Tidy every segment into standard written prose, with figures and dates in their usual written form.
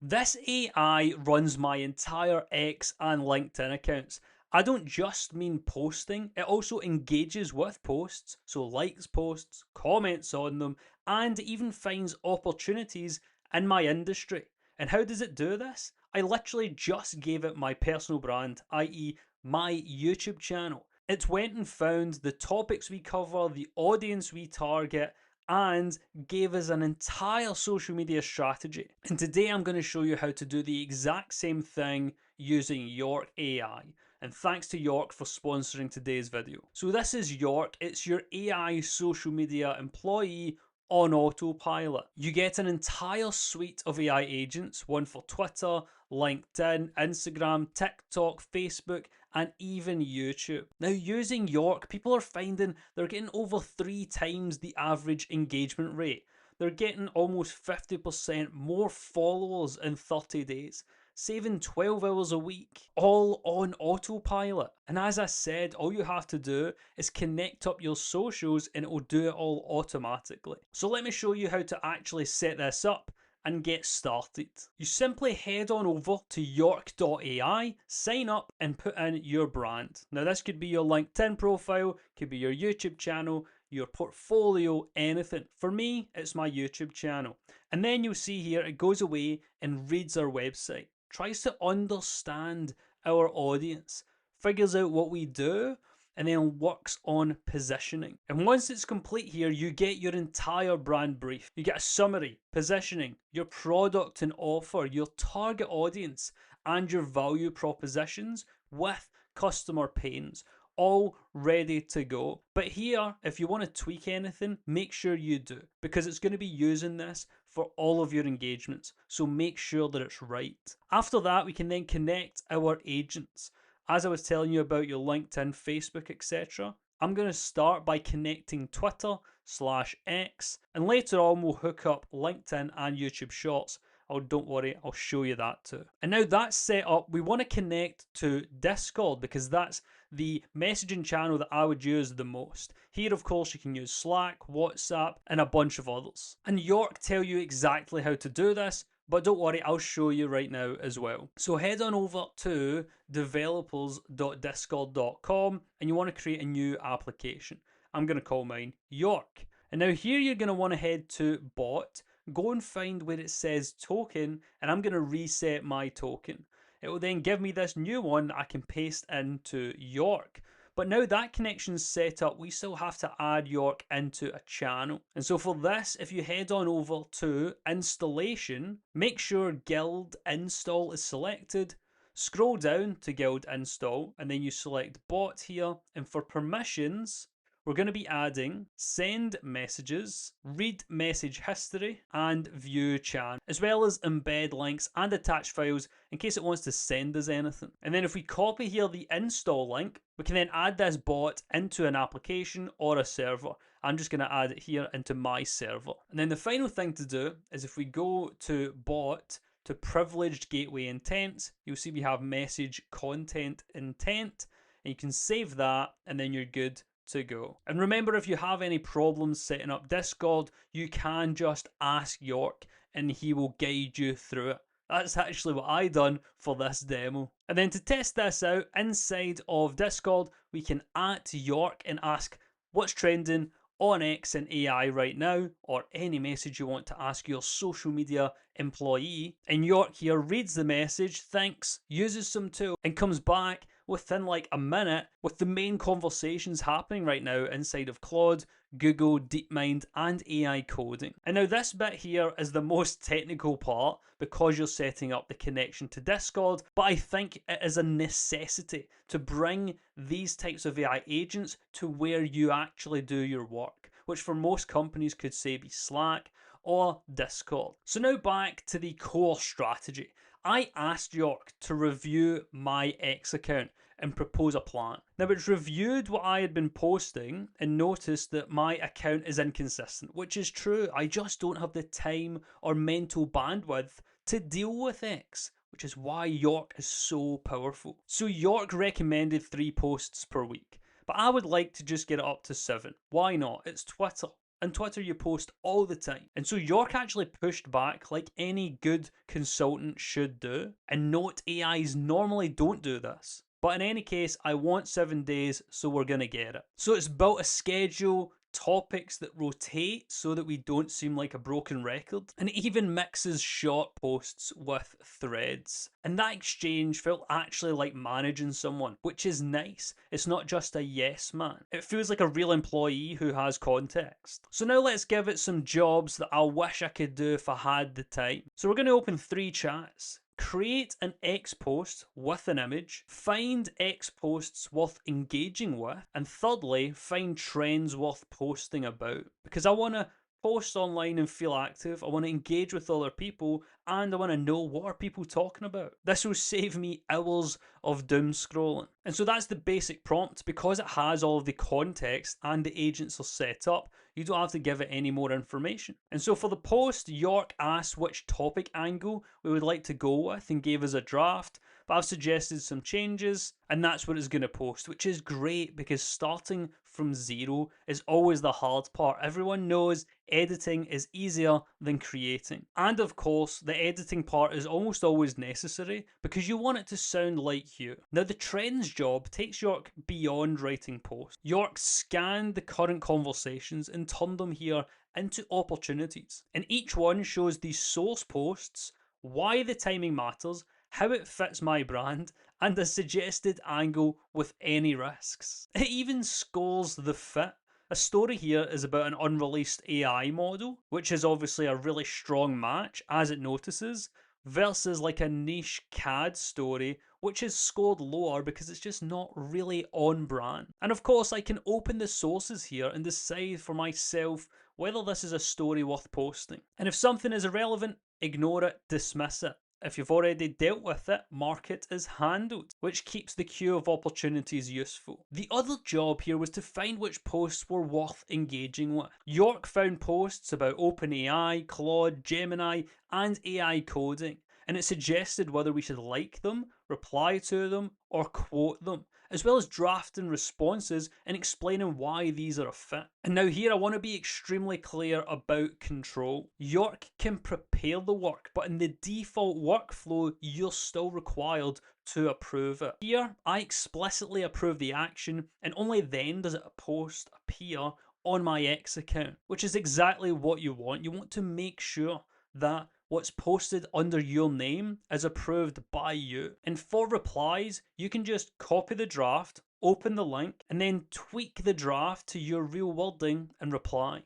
This AI runs my entire X and LinkedIn accounts. I don't just mean posting, it also engages with posts, so likes posts, comments on them, and even finds opportunities in my industry. And how does it do this? I literally just gave it my personal brand, i.e., my YouTube channel. It went and found the topics we cover, the audience we target, and gave us an entire social media strategy. And today I'm going to show you how to do the exact same thing using York AI. And thanks to York for sponsoring today's video. So this is York, it's your AI social media employee on autopilot. You get an entire suite of AI agents, one for Twitter, LinkedIn, Instagram, TikTok, Facebook, and even YouTube. Now, using York, people are finding they're getting over 3 times the average engagement rate. They're getting almost 50% more followers in 30 days, saving 12 hours a week, all on autopilot. And as I said, all you have to do is connect up your socials and it will do it all automatically. So let me show you how to actually set this up and get started. You simply head on over to york.ai, sign up and put in your brand. Now this could be your LinkedIn profile, could be your YouTube channel, your portfolio, anything. For me, it's my YouTube channel. And then you'll see here it goes away and reads our website, tries to understand our audience, figures out what we do, and then works on positioning. And once it's complete here, you get your entire brand brief. You get a summary, positioning, your product and offer, your target audience, and your value propositions with customer pains, all ready to go. But here, if you want to tweak anything, make sure you do, because it's going to be using this for all of your engagements. So make sure that it's right. After that, we can then connect our agents. As I was telling you about your LinkedIn, Facebook, etc., I'm going to start by connecting Twitter/X, and later on we'll hook up LinkedIn and YouTube Shorts. Oh, don't worry, I'll show you that too. And now that's set up, we want to connect to Discord because that's the messaging channel that I would use the most. Here, of course, you can use Slack, WhatsApp, and a bunch of others. And York tell you exactly how to do this, but don't worry, I'll show you right now as well. So head on over to developers.discord.com and you want to create a new application. I'm going to call mine York. And now here you're going to want to head to bot, go and find where it says token, and I'm going to reset my token. It will then give me this new one that I can paste into York. But now that connection's set up, we still have to add York into a channel. And so for this, if you head on over to installation, make sure guild install is selected, scroll down to guild install, and then you select bot here. And for permissions, we're going to be adding send messages, read message history, and view chat, as well as embed links and attach files in case it wants to send us anything. And then if we copy here the install link, we can then add this bot into an application or a server. I'm just going to add it here into my server. And then the final thing to do is if we go to bot, to privileged gateway intent, you'll see we have message content intent, and you can save that and then you're good to go. And remember, if you have any problems setting up Discord, you can just ask York and he will guide you through it. That's actually what I done for this demo. And then to test this out, inside of Discord, we can at York and ask what's trending on X and AI right now, or any message you want to ask your social media employee. And York here reads the message, thanks, uses some tool, and comes back within like a minute with the main conversations happening right now inside of Claude, Google, DeepMind, and AI coding. And now this bit here is the most technical part because you're setting up the connection to Discord, but I think it is a necessity to bring these types of AI agents to where you actually do your work, which for most companies could say be Slack or Discord. So now back to the core strategy. I asked York to review my X account and propose a plan. Now it's reviewed what I had been posting and noticed that my account is inconsistent, which is true. I just don't have the time or mental bandwidth to deal with X, which is why York is so powerful. So York recommended 3 posts per week, but I would like to just get it up to 7. Why not? It's Twitter. and Twitter you post all the time. And so York actually pushed back like any good consultant should do. And note, AIs normally don't do this. But in any case, I want 7 days, so we're going to get it. So it's built a schedule, topics that rotate so that we don't seem like a broken record, and it even mixes short posts with threads. And that exchange felt actually like managing someone, which is nice. It's not just a yes man. It feels like a real employee who has context. So now let's give it some jobs that I wish I could do if I had the time. So we're going to open 3 chats. Create an X post with an image, find X posts worth engaging with, and thirdly, find trends worth posting about. Because I want to post online and feel active, I want to engage with other people, and I want to know what are people talking about. This will save me hours of doom scrolling. And so that's the basic prompt. Because it has all of the context and the agents are set up, you don't have to give it any more information. And so for the post, York asked which topic angle we would like to go with and gave us a draft, but I've suggested some changes, and that's what it's going to post, which is great because starting from zero is always the hard part. Everyone knows editing is easier than creating. And of course, the editing part is almost always necessary because you want it to sound like you. Now, the trends job takes York beyond writing posts. York scanned the current conversations and turned them here into opportunities. And each one shows these source posts, why the timing matters, how it fits my brand, and a suggested angle with any risks. It even scores the fit. A story here is about an unreleased AI model, which is obviously a really strong match, as it notices, versus like a niche CAD story, which is scored lower because it's just not really on brand. And of course, I can open the sources here and decide for myself whether this is a story worth posting. And if something is irrelevant, ignore it, dismiss it. If you've already dealt with it, mark it as handled, which keeps the queue of opportunities useful. The other job here was to find which posts were worth engaging with. York found posts about OpenAI, Claude, Gemini, and AI coding, and it suggested whether we should like them, reply to them, or quote them, as well as drafting responses and explaining why these are a fit. And now here I want to be extremely clear about control. York can prepare the work, but in the default workflow, you're still required to approve it. Here, I explicitly approve the action, and only then does a post appear on my X account, which is exactly what you want. You want to make sure that what's posted under your name is approved by you. And for replies, you can just copy the draft, open the link, and then tweak the draft to your real wording and reply.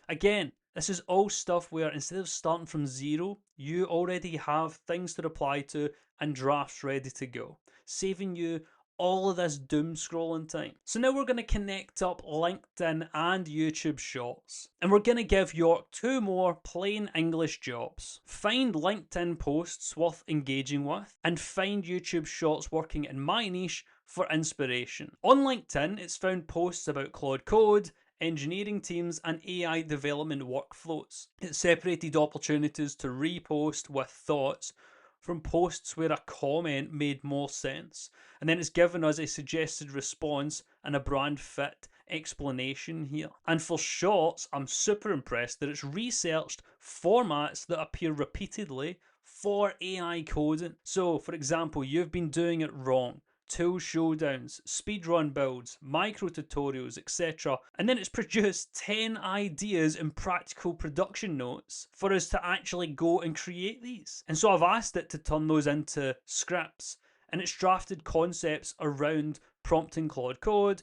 Again, this is all stuff where instead of starting from zero, you already have things to reply to and drafts ready to go, saving you all of this doom scrolling time. So now we're going to connect up LinkedIn and YouTube Shorts. And we're going to give York 2 more plain English jobs. Find LinkedIn posts worth engaging with, and find YouTube Shorts working in my niche for inspiration. On LinkedIn, it's found posts about Claude Code, engineering teams, and AI development workflows. It separated opportunities to repost with thoughts from posts where a comment made more sense, and then it's given us a suggested response and a brand fit explanation here. And for Shorts, I'm super impressed that it's researched formats that appear repeatedly for AI coding. So for example, you've been doing it wrong, tool showdowns, speedrun builds, micro tutorials, etc. And then it's produced 10 ideas and practical production notes for us to actually go and create these. And so I've asked it to turn those into scripts, and it's drafted concepts around prompting Claude Code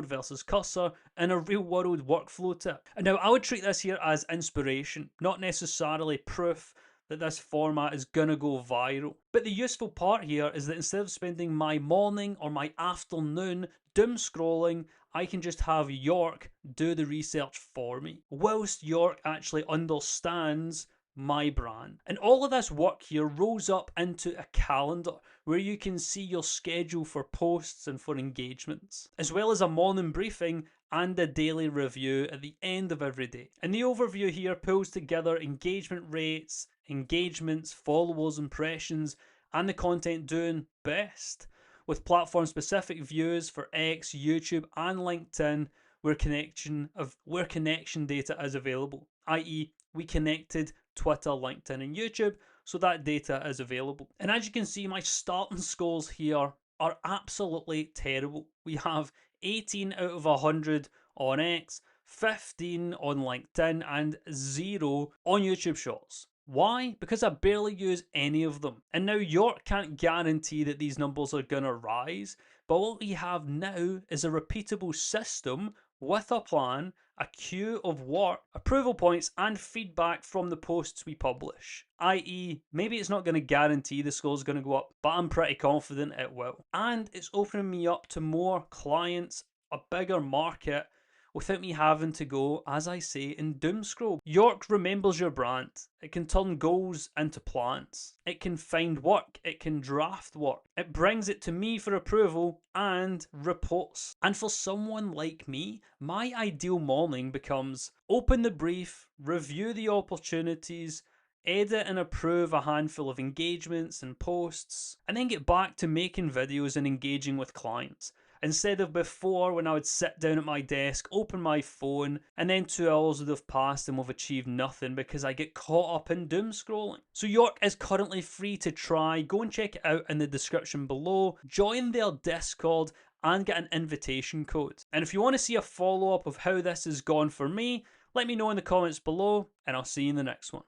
versus Cursor, and a real world workflow tip. And now I would treat this here as inspiration, not necessarily proof that this format is gonna go viral. But the useful part here is that instead of spending my morning or my afternoon doom scrolling, I can just have York do the research for me, whilst York actually understands my brand. And all of this work here rolls up into a calendar where you can see your schedule for posts and for engagements, as well as a morning briefing and a daily review at the end of every day. And the overview here pulls together engagement rates, engagements, followers, impressions, and the content doing best, with platform specific views for X, YouTube, and LinkedIn, where connection data is available, i.e., we connected Twitter, LinkedIn, and YouTube, so that data is available. And as you can see, my starting scores here are absolutely terrible. We have 18 out of 100 on X, 15 on LinkedIn, and 0 on YouTube Shorts. Why? Because I barely use any of them. And now York can't guarantee that these numbers are going to rise, but what we have now is a repeatable system with a plan, a queue of work, approval points, and feedback from the posts we publish. I.e., maybe it's not going to guarantee the score's going to go up, but I'm pretty confident it will. And it's opening me up to more clients, a bigger market, without me having to go, as I say, and doom scroll. York remembers your brand. It can turn goals into plans. It can find work. It can draft work. It brings it to me for approval and reports. And for someone like me, my ideal morning becomes open the brief, review the opportunities, edit and approve a handful of engagements and posts, and then get back to making videos and engaging with clients. Instead of before, when I would sit down at my desk, open my phone, and then 2 hours would have passed and we've achieved nothing because I get caught up in doom scrolling. So York is currently free to try. Go and check it out in the description below. Join their Discord and get an invitation code. And if you want to see a follow-up of how this has gone for me, let me know in the comments below, and I'll see you in the next one.